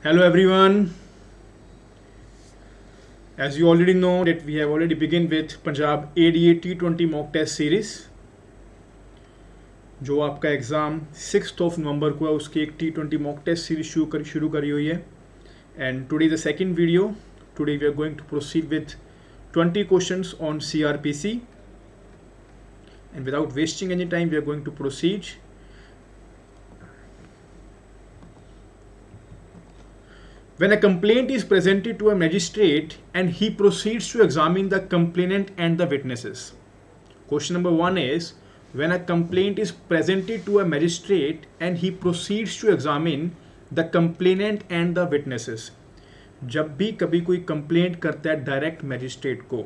Hello everyone. As you already know that we have already begun with Punjab ADA T20 mock test series. जो आपका exam 6 नवंबर को है उसकी एक T20 mock test series शुरू करी हुई है. And today is the second video. Today we are going to proceed with 20 questions on CRPC. And without wasting any time, we are going to proceed. When a complaint is presented to a magistrate and he proceeds to examine the complainant and the witnesses. Question number 1 is, when a complaint is presented to a magistrate and he proceeds to examine the complainant and the witnesses. जब भी कभी कोई complaint करता है direct magistrate को,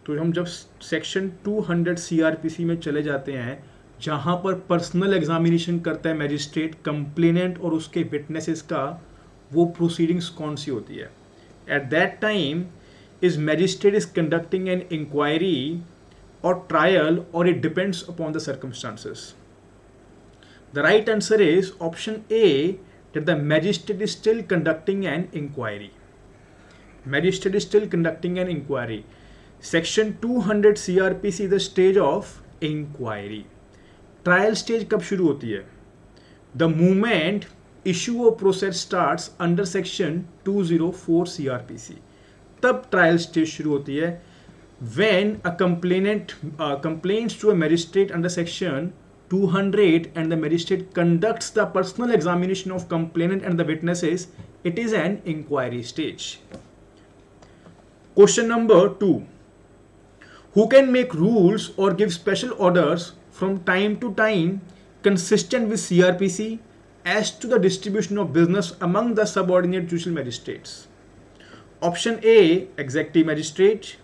तो हम जब सेक्शन 200 CRPC में चले जाते हैं जहाँ पर पर्सनल एग्जामिनेशन करता है मैजिस्ट्रेट कंप्लेनेंट और उसके विटनेसेस का, वो प्रोसीडिंग्स कौन सी होती है? At that time is magistrate is conducting an inquiry और ट्रायल और it depends upon the circumstances. The right answer is option A, that the magistrate is still conducting an inquiry. Magistrate is still conducting an inquiry. Section 200 CRPC is the stage of inquiry. Trial stage कब शुरू होती है? The moment issue of process starts under section 204 CRPC. तब trial stage शुरू होती है. When a complainant complains to a magistrate under section 200 and the magistrate conducts the personal examination of complainant and the witnesses, it is an inquiry stage. Question number 2. Who can make rules or give special orders from time to time consistent with CRPC as to the distribution of business among the subordinate judicial magistrates? Option A, executive magistrate.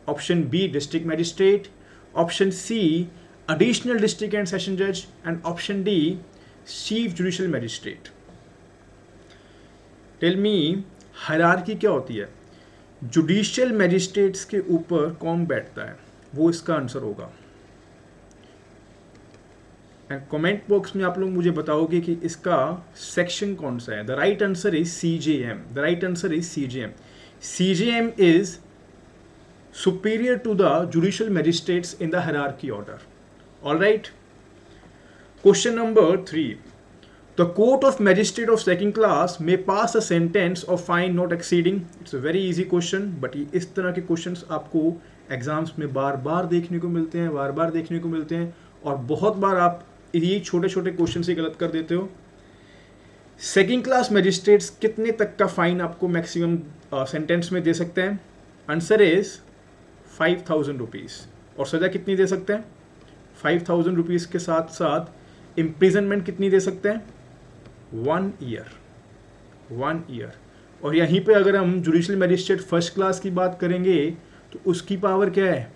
Option B, district magistrate. Option C, additional district and session judge, and option D, chief judicial magistrate. Tell me, hierarchy क्या होती है? Judicial magistrates के ऊपर कौन बैठता है? वो इसका आंसर होगा. एंड कमेंट बॉक्स में आप लोग मुझे बताओगे कि इसका सेक्शन कौन सा है. The right answer is CJM. The right answer is CJM. CJM is superior to the judicial magistrates in the hierarchy order. All right. Question number 3. The court of magistrate of second class may pass a sentence of fine not exceeding. It's a very easy question, but इस तरह के questions आपको exams में बार बार देखने को मिलते हैं और बहुत बार आप ये छोटे छोटे क्वेश्चन से गलत कर देते हो. सेकेंड क्लास मैजिस्ट्रेट्स कितने तक का फाइन आपको मैक्सिमम सेंटेंस में दे सकते हैं? Answer is 5,000 rupees. और सज़ा कितनी दे सकते हैं? 5,000 रुपीज़ के साथ साथ इम्प्रिजनमेंट कितनी दे सकते हैं? 1 ईयर. और यहीं पे अगर हम जुडिशियल मैजिस्ट्रेट फर्स्ट क्लास की बात करेंगे तो उसकी पावर क्या है?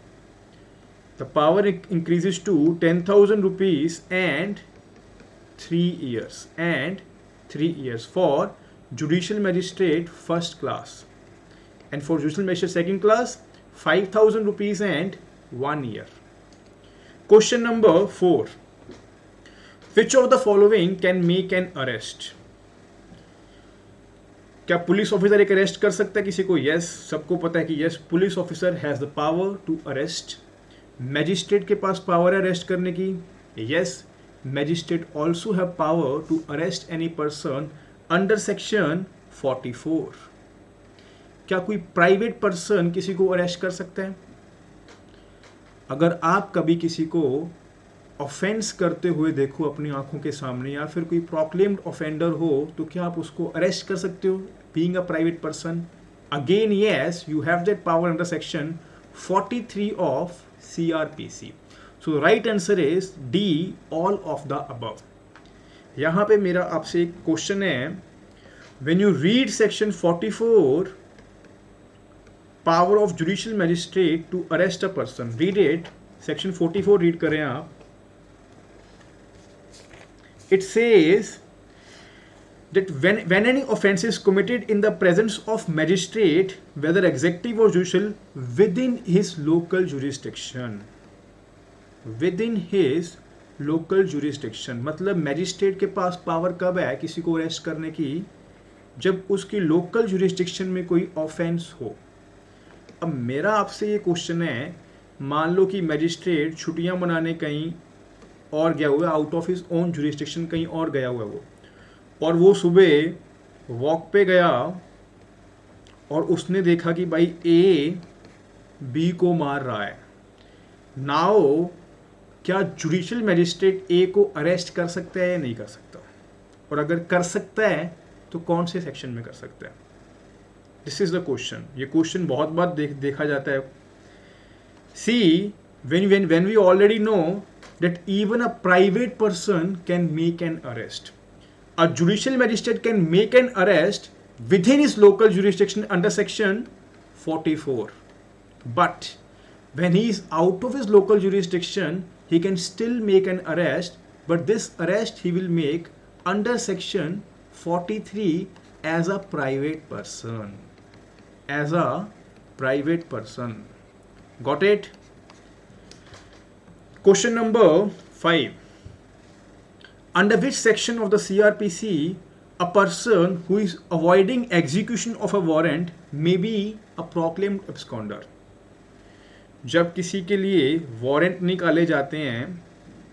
The power increases to 10,000 rupees and 3 years for judicial magistrate first class, and for judicial magistrate second class 5,000 rupees and 1 year. Question number 4. Which of the following can make an arrest? क्या police officer एक arrest कर सकता है किसी को? Yes, सबको पता है कि yes, police officer has the power to arrest. Magistrate के पास पावर है अरेस्ट करने की? Yes, magistrate also have power to arrest any person under section 44. क्या कोई प्राइवेट पर्सन किसी को अरेस्ट कर सकता है? अगर आप कभी किसी को ऑफेंस करते हुए देखो अपनी आंखों के सामने, या फिर कोई प्रोक्लेम्ड ऑफेंडर हो, तो क्या आप उसको अरेस्ट कर सकते हो being a private person? Again yes, you have that power under section 43 of CRPC. So right answer is D, all of the above. यहाँ पे मेरा आपसे एक क्वेश्चन है. When you read section 44, power of judicial magistrate to arrest a person, read it. Section 44 read करें आप. It says that when any offense is committed in the presence of magistrate, whether executive or judicial, within his local jurisdiction, मतलब magistrate के पास power कब है किसी को arrest करने की? जब उसकी लोकल जुरिस्डिक्शन में कोई ऑफेंस हो। अब मेरा आपसे ये क्वेश्चन है, मान लो कि मैजिस्ट्रेट छुट्टियां मनाने कहीं और गया हुआ है, out of his own jurisdiction कहीं और गया हुआ है वो, और वो सुबह वॉक पे गया और उसने देखा कि भाई ए बी को मार रहा है। नाउ क्या जुडिशियल मैजिस्ट्रेट ए को अरेस्ट कर सकता है या नहीं कर सकता, और अगर कर सकता है तो कौन से सेक्शन में कर सकता है? This is the question. ये क्वेश्चन बहुत बार देखा जाता है। सी when we already know that even a private person can make an arrest, a judicial magistrate can make an arrest within his local jurisdiction under section 44, but when he is out of his local jurisdiction he can still make an arrest, but this arrest he will make under section 43 as a private person, as a private person. Got it? Question number 5. Under which section of the CRPC a person who is avoiding execution of a warrant may be a proclaimed absconder? जब किसी के लिए warrant निकाले जाते हैं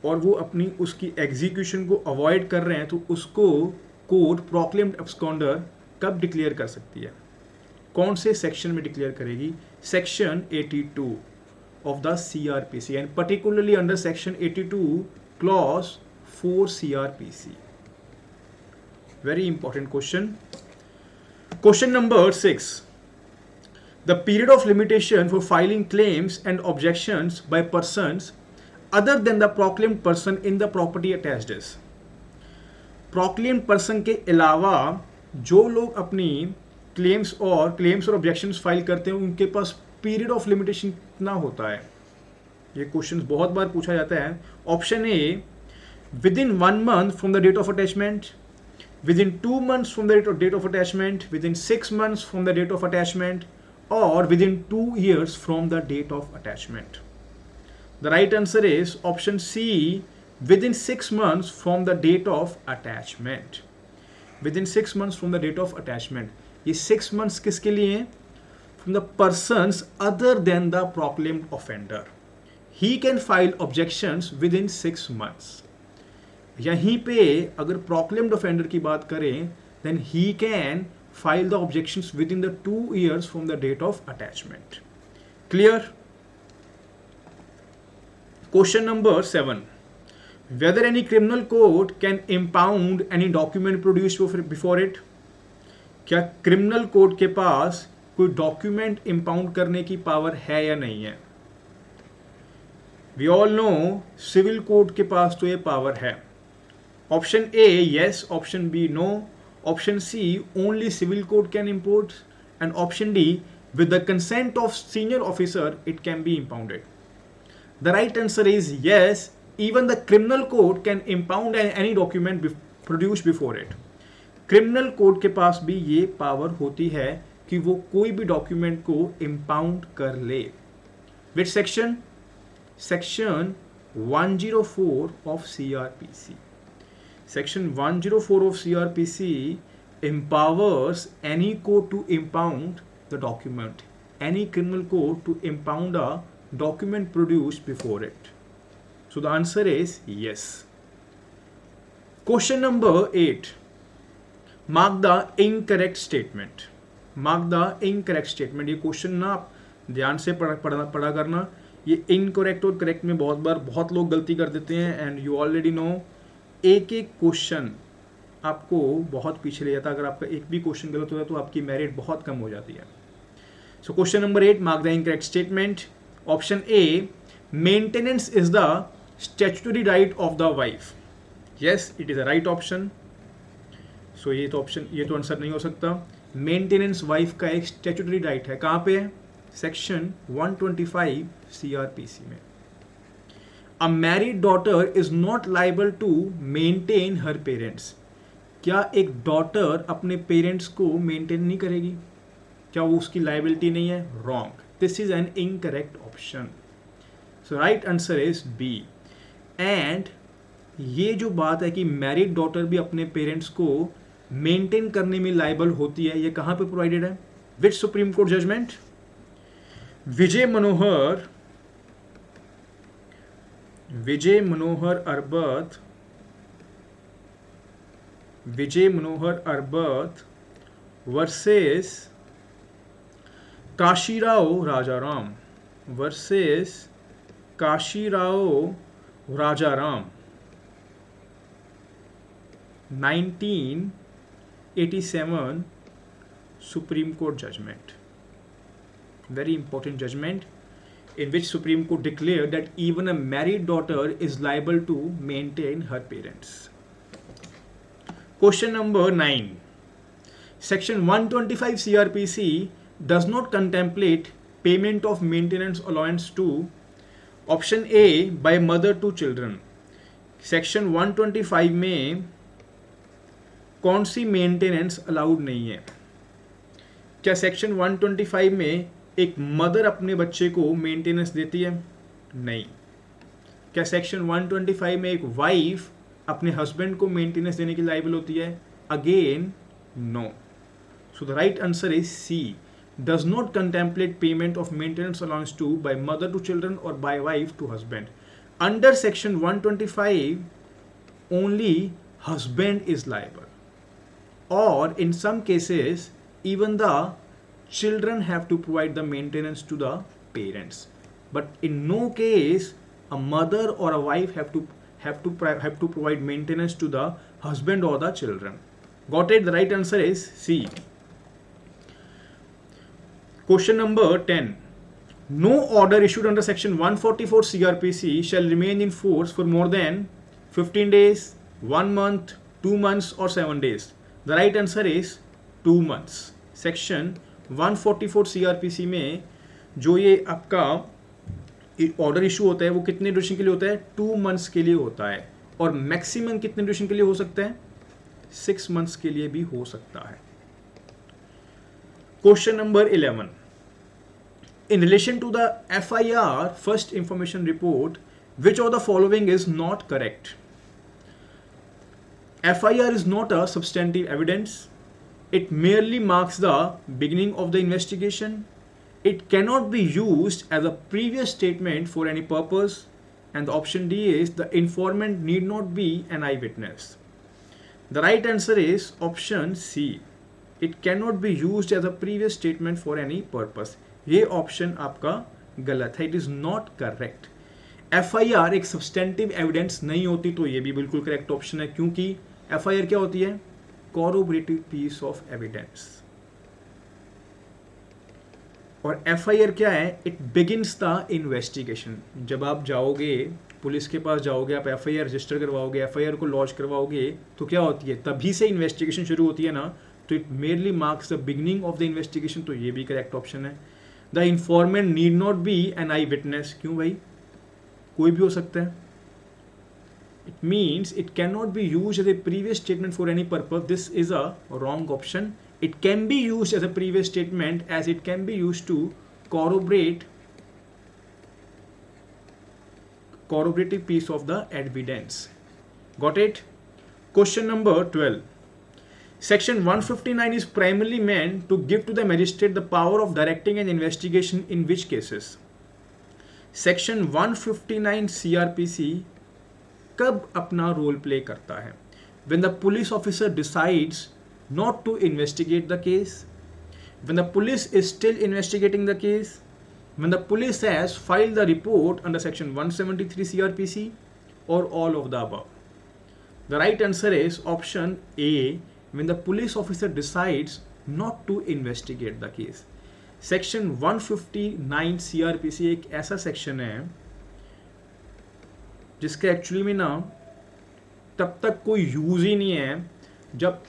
और वो अपनी उसकी एग्जीक्यूशन को अवॉइड कर रहे हैं, तो उसको कोर्ट प्रोक्लेम्ड एब्सकॉन्डर कब डिक्लेयर कर सकती है? कौन से सेक्शन में डिक्लेयर करेगी? Section 82 of the CRPC, and particularly under section 82 clause 4 CRPC. Very important question. Question number 6. The period of limitation for filing claims and objections by persons other than the proclaimed person in the property attached is. Proclaimed person के अलावा जो लोग अपनी claims और objections file करते हैं, उनके पास period of limitation कितना होता है? ये क्वेश्चन बहुत बार पूछा जाता है। Option A, within 1 month from the date of attachment, within 2 months from the date of attachment, within 6 months from the date of attachment, और within 2 years from the date of attachment. The right answer is option C, within 6 months from the date of attachment. Within 6 months from the date of attachment. ये 6 months किसके लिए हैं? From the persons other than the proclaimed offender. He can file objections within 6 months. यहीं पे अगर proclaimed offender की बात करें, then he can file the objections within the 2 years from the date of attachment. Clear? Question number 7. Whether any criminal court can impound any document produced before it? क्या criminal court के पास कोई document impound करने की power है या नहीं है? We all know civil court के पास तो ये पावर है। Option A yes, option B no, option C only civil court can import, and option D with the consent of senior officer it can be impounded. The right answer is yes, even the criminal court can impound any document produced before it. Criminal court के पास भी ये power होती है कि वो कोई भी डॉक्यूमेंट को इंपाउंड कर ले। Which section? Section 104 of CRPC. Section 104 of CRPC empowers any court to impound the document, any criminal court to impound a document produced before it. So the answer is yes. Question number 8. Mark the incorrect statement. Mark the incorrect statement. ये question ना आप ध्यान से पढ़ा करना। ये incorrect और correct में बहुत बार बहुत लोग गलती कर देते हैं, एंड यू ऑलरेडी नो एक एक क्वेश्चन आपको बहुत पीछे ले जाता है। अगर आपका एक भी क्वेश्चन गलत होता है तो आपकी मेरिट बहुत कम हो जाती है। So question number 8, mark the incorrect statement. Option A, maintenance is the statutory right of the wife. Yes, it is a right option. So ये तो आंसर नहीं हो सकता। मेंटेनेंस वाइफ का एक स्टैट्यूटरी राइट है। कहाँ पे है? सेक्शन 125 CRPC में। A married daughter is not liable to maintain her parents. क्या एक डॉटर अपने पेरेंट्स को मेंटेन नहीं करेगी? क्या वो उसकी लाइबिलिटी नहीं है? Wrong, this is an incorrect option. So right answer is B. And ये जो बात है कि मैरिड डॉटर भी अपने पेरेंट्स को मेंटेन करने में लाइबल होती है, ये कहाँ पे प्रोवाइडेड है? Which supreme court judgment? Vijay Manohar Arbat versus Kashirao Rajaram 1987 Supreme Court judgment. Very important judgment in which Supreme Court declared that even a married daughter is liable to maintain her parents. Question number 9. Section 125 CRPC does not contemplate payment of maintenance allowance to option A by mother to children. Section 125 में कौन सी maintenance allowed नहीं है? क्या section 125 में एक mother अपने बच्चे को मेंटेनेंस देती है? नहीं। क्या सेक्शन 125 में एक वाइफ अपने हस्बैंड को मेंटेनेंस देने की लायबल होती है? Again no. So the right answer is C, does not contemplate payment of maintenance allowance to by mother to children or by wife to husband. Under section 125 only husband is liable, or in some cases even the children have to provide the maintenance to the parents, but in no case a mother or a wife have to provide maintenance to the husband or the children. Got it? The right answer is C. Question number 10. No order issued under section 144 CRPC shall remain in force for more than 15 days, 1 month, 2 months or 7 days. The right answer is 2 months. Section 144 CRPC में जो ये आपका order issue होता है वो कितने duration के लिए होता है? 2 मंथ्स के लिए होता है, और मैक्सिमम कितने ड्यूरेशन के लिए हो सकता है? 6 मंथ्स के लिए भी हो सकता है. Question number 11. In relation to the FIR first information report, which of the following is not correct? FIR is not a substantive evidence. It merely marks the beginning of the investigation. It cannot be used as a previous statement for any purpose. And the option D is the informant need not be an eyewitness. The right answer is option C. It cannot be used as a previous statement for any purpose. ये option आपका गलत है. It is not correct. FIR एक substantive evidence नहीं होती, तो ये भी बिल्कुल करेक्ट ऑप्शन है, क्योंकि FIR क्या होती है? Corroborative piece of evidence. और FIR क्या है? It begins the investigation. जब आप जाओगे पुलिस के पास जाओगे, आप FIR रजिस्टर करवाओगे, FIR को लॉन्च करवाओगे, तो क्या होती है? तभी से इन्वेस्टिगेशन शुरू होती है ना. तो it merely marks the beginning of the investigation, तो ये भी करेक्ट ऑप्शन है. The informant need not be an eye witness. क्यों भाई? कोई भी हो सकता है. It means it can not be use as a previous statement for any purpose. This is a wrong option. It can be use as a previous statement as it can be use to corroborative piece of the evidence. Got it? Question number 12. Section 159 is primarily meant to give to the magistrate the power of directing an investigation in which cases? Section 159 CRPC कब अपना role play करता है? When the police officer decides not to investigate the case, when the police is still investigating the case, when the police has filed the report under section 173 CRPC, or all of the above. The right answer is option A, when the police officer decides not to investigate the case. Section 159 CRPC एक ऐसा section है जिसका actually में ना तब तक कोई use ही नहीं है जब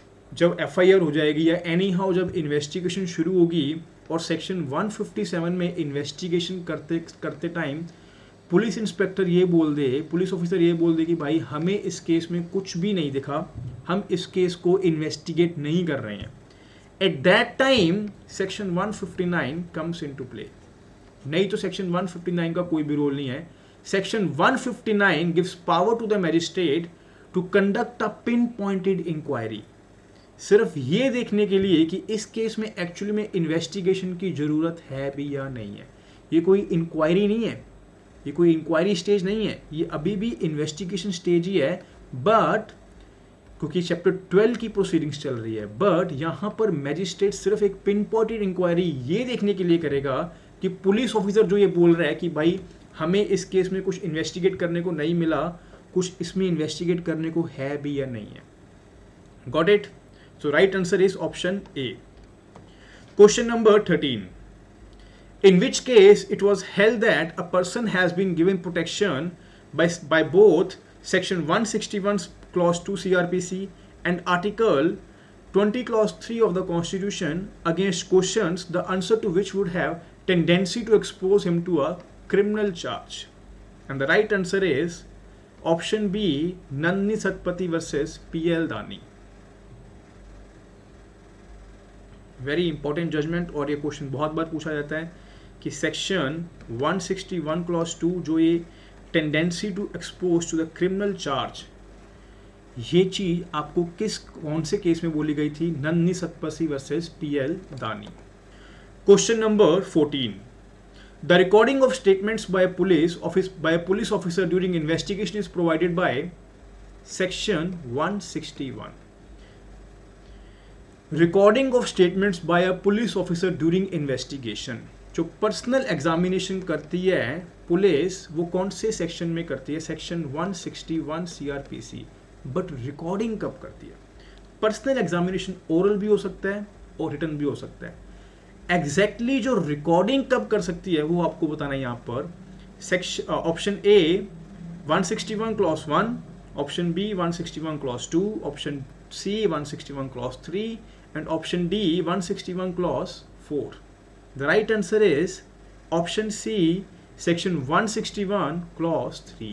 FIR हो जाएगी या एनी हाउ जब इन्वेस्टिगेशन शुरू होगी. और सेक्शन 157 में इन्वेस्टिगेशन करते टाइम पुलिस इंस्पेक्टर ये बोल दे, पुलिस ऑफिसर ये बोल दे कि भाई हमें इस केस में कुछ भी नहीं दिखा, हम इस केस को इन्वेस्टिगेट नहीं कर रहे हैं. Eight that time section 159 comes into play. नहीं तो सेक्शन 159 का कोई भी रोल नहीं है. Section 159 gives power to the magistrate to conduct a pin pointed inquiry. सिर्फ ये देखने के लिए कि इस केस में एक्चुअली में इन्वेस्टिगेशन की ज़रूरत है भी या नहीं है। ये कोई इंक्वायरी नहीं है, ये कोई इंक्वायरी स्टेज नहीं है, ये अभी भी इन्वेस्टिगेशन स्टेज ही है, बट क्योंकि चैप्टर 12 की प्रोसीडिंग्स चल रही है, बट यहाँ पर मैजिस्ट्रेट सिर्फ एक पिन पॉइंटेड इंक्वायरी ये देखने के लिए करेगा कि पुलिस ऑफिसर जो ये बोल रहा है कि भाई हमें इस केस में कुछ इन्वेस्टिगेट करने को नहीं मिला, कुछ इसमें इन्वेस्टिगेट करने को है भी या नहीं है। Got it? So right answer is option A. Question number 13, in which case it was held that a person has been given protection by both section 161 clause 2 CRPC and article 20 clause 3 of the constitution against questions the answer to which would have tendency to expose him to a criminal charge, and the right answer is option B, Nanni Satpathy versus PL Dani. Very important judgment, और ये question बहुत बार पूछा जाता है कि section 161 clause 2 जो ये tendency to expose to the criminal charge, ये चीज आपको कौन से केस में बोली गई थी? नन्नी Satpathy versus PL Dani. Question number 14, the recording of statements by police officer during investigation is provided by section 161। Recording of statements by a police officer during investigation, जो पर्सनल एग्जामिनेशन करती है पुलिस, वो कौन से सेक्शन में करती है? Section 161 CRPC। बट रिकॉर्डिंग कब करती है? पर्सनल एग्जामिनेशन ओरल भी हो सकता है और रिटन भी हो सकता है। एग्जैक्टली जो रिकॉर्डिंग कब कर सकती है वो आपको बताना है यहाँ पर। Section option A 161 clause 1, option B 161 clause 2, option C 161 clause 3 and option D 161 clause 4. The right answer is option C, section 161 clause 3.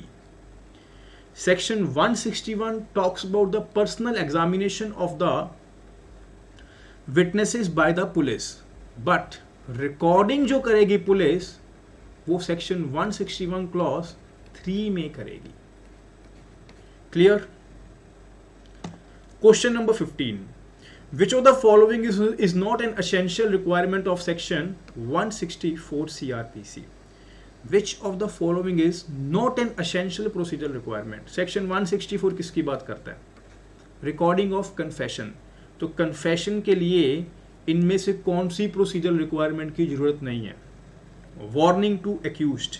Section 161 talks about the personal examination of the witnesses by the police, but recording जो करेगी police वो section 161 clause 3 में करेगी। Clear? Question number 15. Which of the following is not an essential requirement of section 164 CRPC? Which of the following is not an essential procedural requirement? Section 164 किसकी बात करता है? Recording of confession। तो confession के लिए इनमें से कौन सी procedural requirement की जरूरत नहीं है? Warning to accused,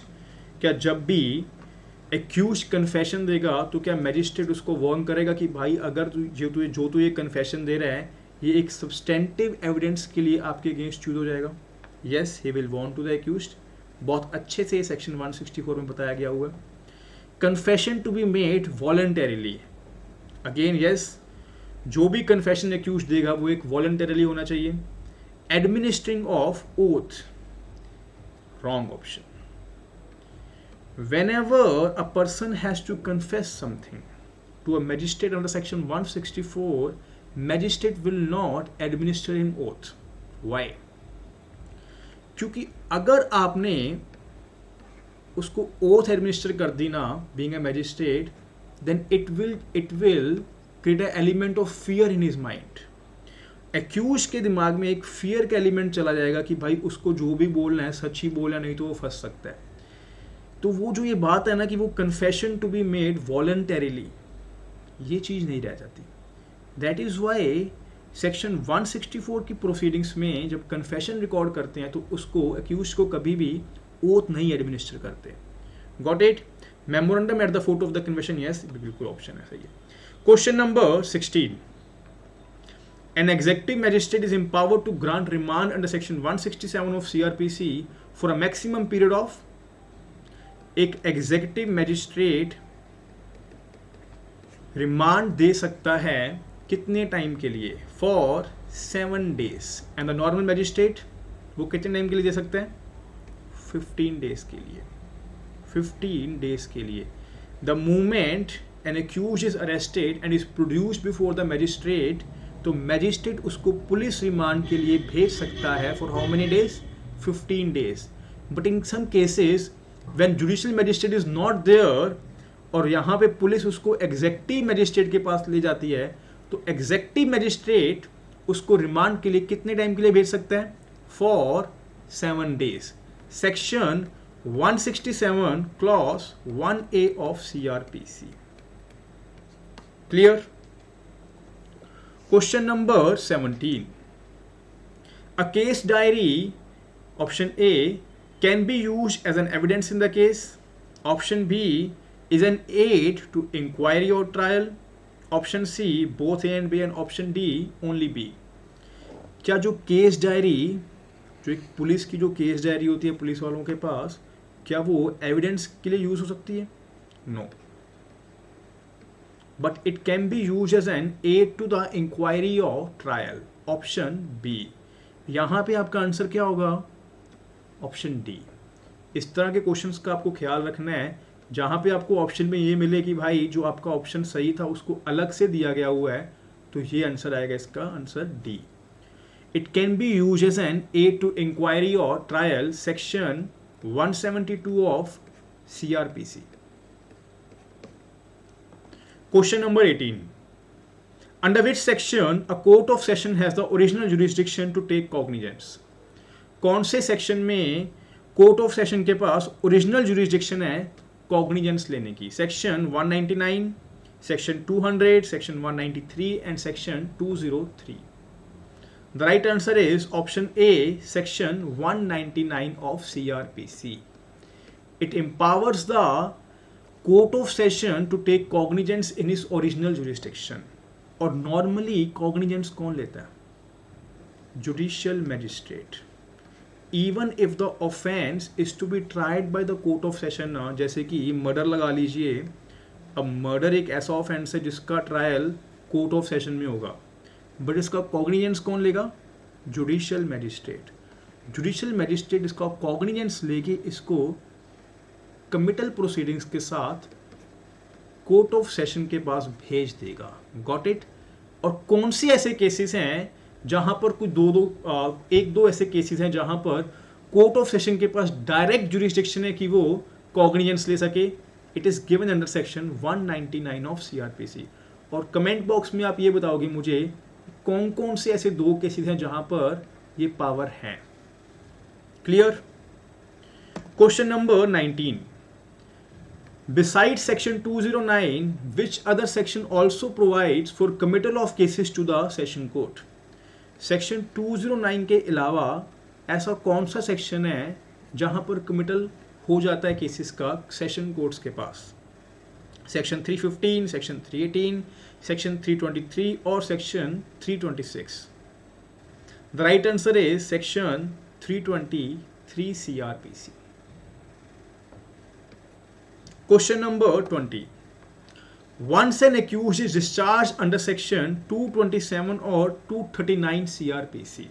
क्या जब भी एक्यूज कन्फेशन देगा तो क्या मैजिस्ट्रेट उसको वार्न करेगा कि भाई अगर तू ये कन्फेशन दे रहा है ये एक सब्सटेंटिव एविडेंस के लिए आपके अगेंस्ट यूज हो जाएगा? Yes, he will warn to the accused. बहुत अच्छे से सेक्शन 164 में बताया गया हुआ है। Confession to be made voluntarily, again yes, जो भी कन्फेशन एक्यूज देगा वो एक वॉलंटरीली होना चाहिए। Administering of oath, wrong option. Whenever a person has to confess something to a magistrate under section 164, magistrate will not administer an oath. Why? क्योंकि अगर आपने उसको oath administer कर दी ना, being a magistrate, then it will create an element of fear in his mind. Accused के दिमाग में एक fear का element चला जाएगा कि भाई उसको जो भी बोलना है सच ही बोलना, नहीं तो वो फंस सकता है। तो वो जो ये बात है ना कि वो confession to be made voluntarily, ये चीज़ नहीं रह जाती। दैट इज़ वाई सेक्शन 164 की प्रोसीडिंग्स में जब कन्फेशन रिकॉर्ड करते हैं तो उसको एक्यूज को कभी भी ओथ नहीं एडमिनिस्टर करते। Got it? Memorandum at the foot of the confession, yes बिल्कुल ऑप्शन है, सही है। Question number 16, an executive magistrate is empowered to grant remand under section 167 of CRPC for a maximum period of, एक executive magistrate remand दे सकता है कितने time के लिए? For 7 days। And the normal magistrate वो कितने टाइम के लिए दे सकते हैं? 15 days के लिए। 15 days के लिए। The moment an accused is arrested and is produced before the magistrate, तो मैजिस्ट्रेट उसको पुलिस रिमांड के लिए भेज सकता है for how many days? 15 days। But in some cases when judicial magistrate is not there और यहाँ पे पुलिस उसको एग्जेक्टिव मैजिस्ट्रेट के पास ले जाती है, तो एग्जेक्टिव मैजिस्ट्रेट उसको रिमांड के लिए कितने टाइम के लिए भेज सकता है? For 7 days. Section 167 clause 1A of CRPC. Clear? Question number 17. A case diary, option A, can be used as an evidence in the case. Option B is an aid to inquiry or trial. Option C, both A and B, and option D, only B. क्या जो case diary, जो एक police की जो case diary होती है police वालों के पास, क्या वो एविडेंस के लिए यूज हो सकती है? No. But it can be use as an aid to the inquiry और ट्रायल. Option B. यहां पे आपका आंसर क्या होगा? Option D. इस तरह के क्वेश्चंस का आपको ख्याल रखना है, जहां पे आपको ऑप्शन में ये मिले कि भाई जो आपका ऑप्शन सही था उसको अलग से दिया गया हुआ है, तो ये आंसर आएगा इसका answer D. It can be use as an aid to inquiry और trial, section 172 of CRPC. Question number 18. Under which section a court of session has the original jurisdiction to take cognizance? कौन से section में court of session के पास original jurisdiction है cognizance लेने की? Section 199, section 200, section 193 and section 203. The right answer is option A, section 199 of CRPC. It empowers the court of session to take cognizance in its original jurisdiction. और normally cognizance कौन लेता है? Judicial magistrate. Even if the offence is to be tried by the court of session. जैसे कि murder लगा लीजिए. अब murder एक ऐसा ऑफेंस है जिसका ट्रायल कोर्ट ऑफ सेशन में होगा, बट इसका कॉग्निजेंस कौन लेगा? Judicial magistrate. जुडिशियल मैजिस्ट्रेट इसका कॉग्निजेंस लेके इसको कमिटल प्रोसीडिंग्स के साथ कोर्ट ऑफ सेशन के पास भेज देगा. Got it? और कौन से ऐसे केसेस हैं जहां पर कुछ एक दो ऐसे केसेस हैं जहां पर कोर्ट ऑफ सेशन के पास डायरेक्ट जुरिस्डिक्शन है कि वो कॉग्निजेंस ले सके? It is given under section 199 of CRPC. और कमेंट बॉक्स में आप ये बताओगे मुझे कौन कौन से ऐसे 2 केसेस हैं जहां पर ये पावर है. Clear? Question number 19. Besides section 209, which other section also provides for committal of cases to the session court? Section 209 के अलावा ऐसा कौन सा सेक्शन है जहां पर कमिटल हो जाता है केसेस का सेशन कोर्ट्स के पास? सेक्शन 315, सेक्शन 318, सेक्शन 323 और section 326. The right answer is section 323 CRPC. Question number 20. Once an accused is discharged under section 227 और 239 CRPC.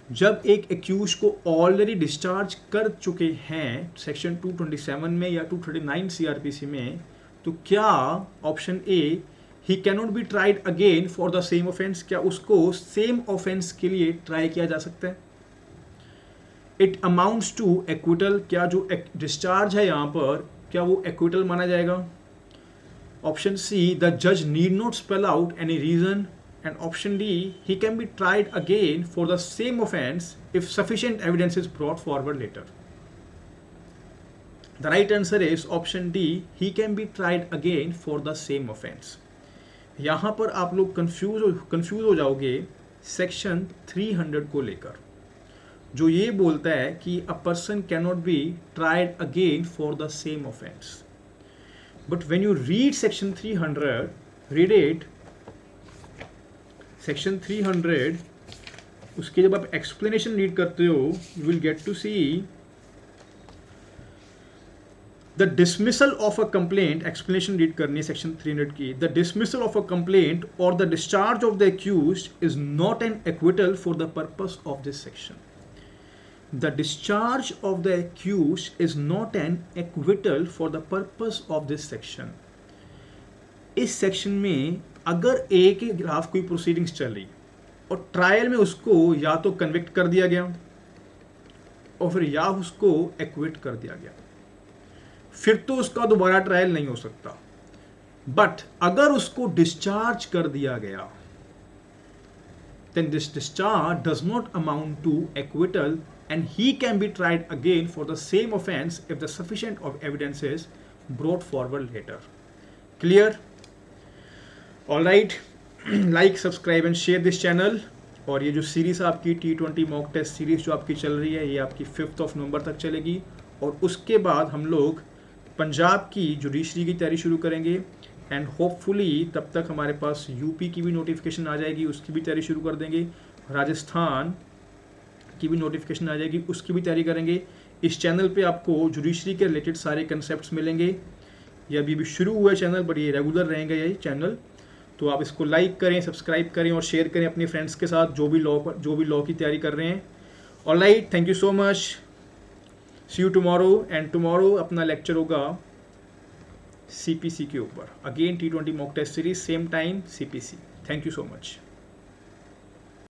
जब एक एक्यूज को ऑलरेडी डिस्चार्ज कर चुके हैं सेक्शन 227 में या 239 CRPC में, तो क्या option A, he cannot be tried again for the same offence, क्या उसको सेम ऑफेंस के लिए ट्राई किया जा सकता है? इट अमाउंट्स टू एक्विटल, क्या जो डिस्चार्ज है यहाँ पर क्या वो एक्विटल माना जाएगा? ऑप्शन सी, द जज need not spell out any reason. And option D, he can be tried again for the same offence if sufficient evidence is brought forward later. The right answer is option D, he can be tried again for the same offence. यहाँ पर आप लोग confuse हो जाओगे section 300 को लेकर, जो ये बोलता है कि a person cannot be tried again for the same offence. But when you read section 300, read it, section 300, उसके जब आप एक्सप्लेनेशन रीड करते हो, you will get to see the dismissal of a complaint. Explanation read करनी है section 300 की. The dismissal of a complaint और the discharge of the accused is not an acquittal for the purpose of this section. The discharge of the accused is not an acquittal for the purpose of this section. इस section में अगर ए के खिलाफ कोई proceedings चल रही और trial में उसको या तो कन्विक्ट कर दिया गया और फिर या उसको एक्विट कर दिया गया, फिर तो उसका दोबारा ट्रायल नहीं हो सकता. बट अगर उसको डिस्चार्ज कर दिया गया, then this discharge does not amount to acquittal and he can be tried again for the same offense if the sufficient of evidence is brought forward later. Clear? All right. Like, subscribe and share this channel. और ये जो series आपकी T20 mock test series जो आपकी चल रही है, ये आपकी 5 नवंबर तक चलेगी और उसके बाद हम लोग पंजाब की जुडिशरी की तैयारी शुरू करेंगे एंड होपफुली तब तक हमारे पास यूपी की भी नोटिफिकेशन आ जाएगी, उसकी भी तैयारी शुरू कर देंगे, राजस्थान की भी नोटिफिकेशन आ जाएगी, उसकी भी तैयारी करेंगे। इस चैनल पे आपको जुडिशरी के रिलेटेड सारे कंसेप्ट्स मिलेंगे। ये अभी शुरू हुआ है चैनल, बट ये रेगुलर रहेंगे ये चैनल, तो आप इसको लाइक करें, सब्सक्राइब करें और शेयर करें अपने फ्रेंड्स के साथ जो भी लॉ की तैयारी कर रहे हैं। Alright, thank you so much, see you tomorrow. And tomorrow अपना लेक्चर होगा CPC के ऊपर, again T20 mock test series, same time CPC। Thank you so much.